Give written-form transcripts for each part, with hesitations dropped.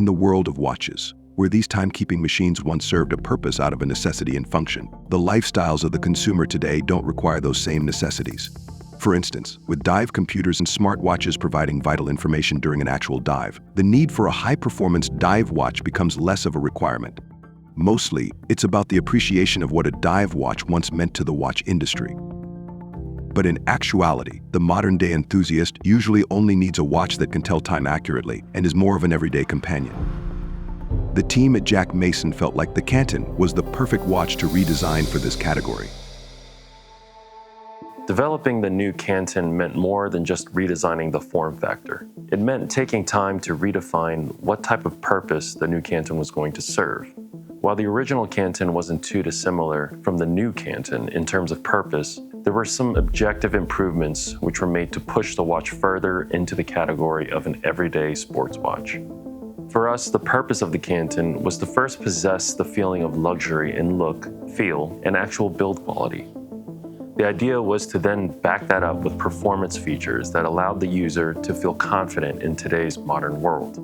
In the world of watches, where these timekeeping machines once served a purpose out of a necessity and function, the lifestyles of the consumer today don't require those same necessities. For instance, with dive computers and smartwatches providing vital information during an actual dive, the need for a high-performance dive watch becomes less of a requirement. Mostly, it's about the appreciation of what a dive watch once meant to the watch industry. But in actuality, the modern-day enthusiast usually only needs a watch that can tell time accurately and is more of an everyday companion. The team at Jack Mason felt like the Canton was the perfect watch to redesign for this category. Developing the new Canton meant more than just redesigning the form factor. It meant taking time to redefine what type of purpose the new Canton was going to serve. While the original Canton wasn't too dissimilar from the new Canton in terms of purpose, there were some objective improvements which were made to push the watch further into the category of an everyday sports watch. For us, the purpose of the Canton was to first possess the feeling of luxury in look, feel, and actual build quality. The idea was to then back that up with performance features that allowed the user to feel confident in today's modern world.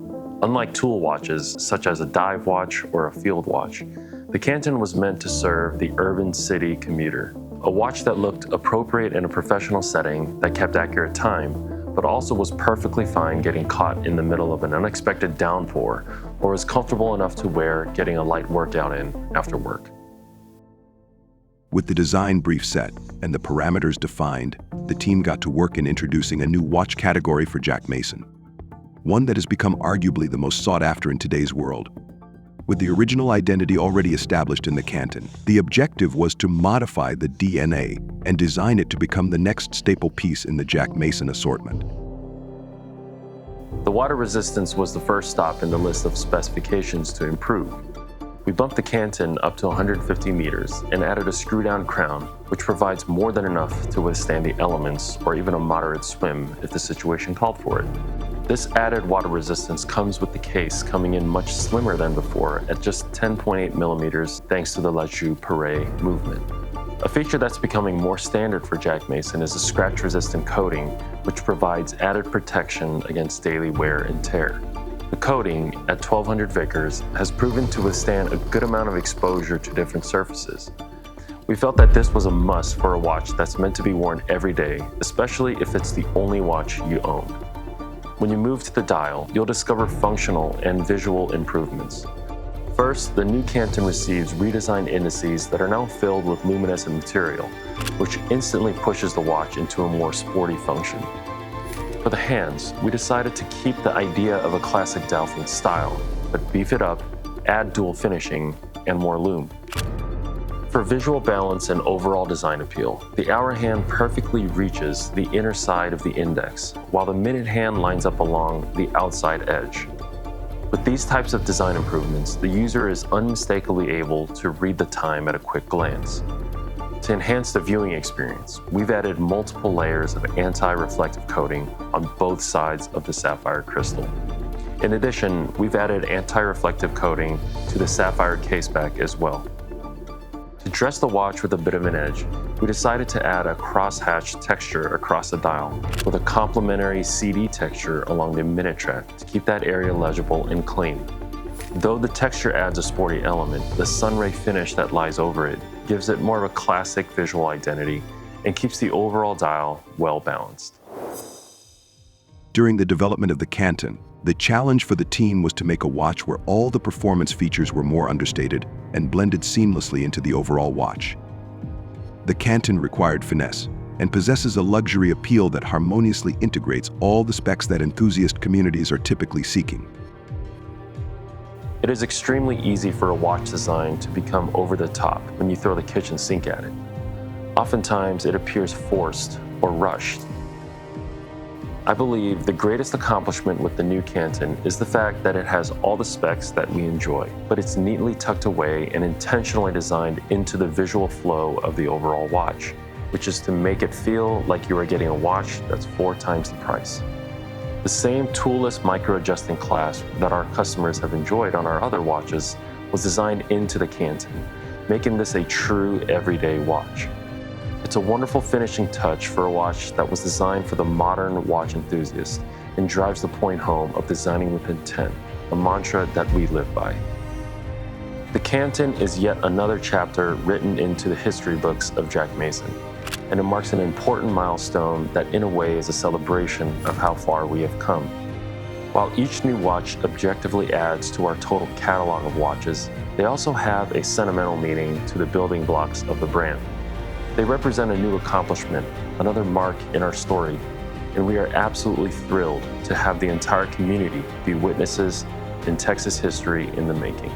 Unlike tool watches, such as a dive watch or a field watch, the Canton was meant to serve the urban city commuter. A watch that looked appropriate in a professional setting that kept accurate time, but also was perfectly fine getting caught in the middle of an unexpected downpour or was comfortable enough to wear getting a light workout in after work. With the design brief set and the parameters defined, the team got to work in introducing a new watch category for Jack Mason, one that has become arguably the most sought after in today's world. With the original identity already established in the Canton, the objective was to modify the DNA and design it to become the next staple piece in the Jack Mason assortment. The water resistance was the first stop in the list of specifications to improve. We bumped the Canton up to 150 meters and added a screw-down crown, which provides more than enough to withstand the elements or even a moderate swim if the situation called for it. This added water resistance comes with the case coming in much slimmer than before at just 10.8 millimeters thanks to the La Joue Pareil movement. A feature that's becoming more standard for Jack Mason is a scratch-resistant coating, which provides added protection against daily wear and tear. The coating, at 1200 Vickers, has proven to withstand a good amount of exposure to different surfaces. We felt that this was a must for a watch that's meant to be worn every day, especially if it's the only watch you own. When you move to the dial, you'll discover functional and visual improvements. First, the new Canton receives redesigned indices that are now filled with luminescent material, which instantly pushes the watch into a more sporty function. For the hands, we decided to keep the idea of a classic Dolphin style, but beef it up, add dual finishing, and more lume. For visual balance and overall design appeal, the hour hand perfectly reaches the inner side of the index, while the minute hand lines up along the outside edge. With these types of design improvements, the user is unmistakably able to read the time at a quick glance. To enhance the viewing experience, we've added multiple layers of anti-reflective coating on both sides of the sapphire crystal. In addition, we've added anti-reflective coating to the sapphire caseback as well. To dress the watch with a bit of an edge, we decided to add a crosshatch texture across the dial with a complementary CD texture along the minute track to keep that area legible and clean. Though the texture adds a sporty element, the sunray finish that lies over it gives it more of a classic visual identity and keeps the overall dial well balanced. During the development of the Canton, the challenge for the team was to make a watch where all the performance features were more understated and blended seamlessly into the overall watch. The Canton required finesse and possesses a luxury appeal that harmoniously integrates all the specs that enthusiast communities are typically seeking. It is extremely easy for a watch design to become over the top when you throw the kitchen sink at it. Oftentimes, it appears forced or rushed. I believe the greatest accomplishment with the new Canton is the fact that it has all the specs that we enjoy, but it's neatly tucked away and intentionally designed into the visual flow of the overall watch, which is to make it feel like you are getting a watch that's 4 times the price. The same toolless micro-adjusting clasp that our customers have enjoyed on our other watches was designed into the Canton, making this a true everyday watch. It's a wonderful finishing touch for a watch that was designed for the modern watch enthusiast and drives the point home of designing with intent, a mantra that we live by. The Canton is yet another chapter written into the history books of Jack Mason, and it marks an important milestone that in a way is a celebration of how far we have come. While each new watch objectively adds to our total catalog of watches, they also have a sentimental meaning to the building blocks of the brand. They represent a new accomplishment, another mark in our story, and we are absolutely thrilled to have the entire community be witnesses in Texas history in the making.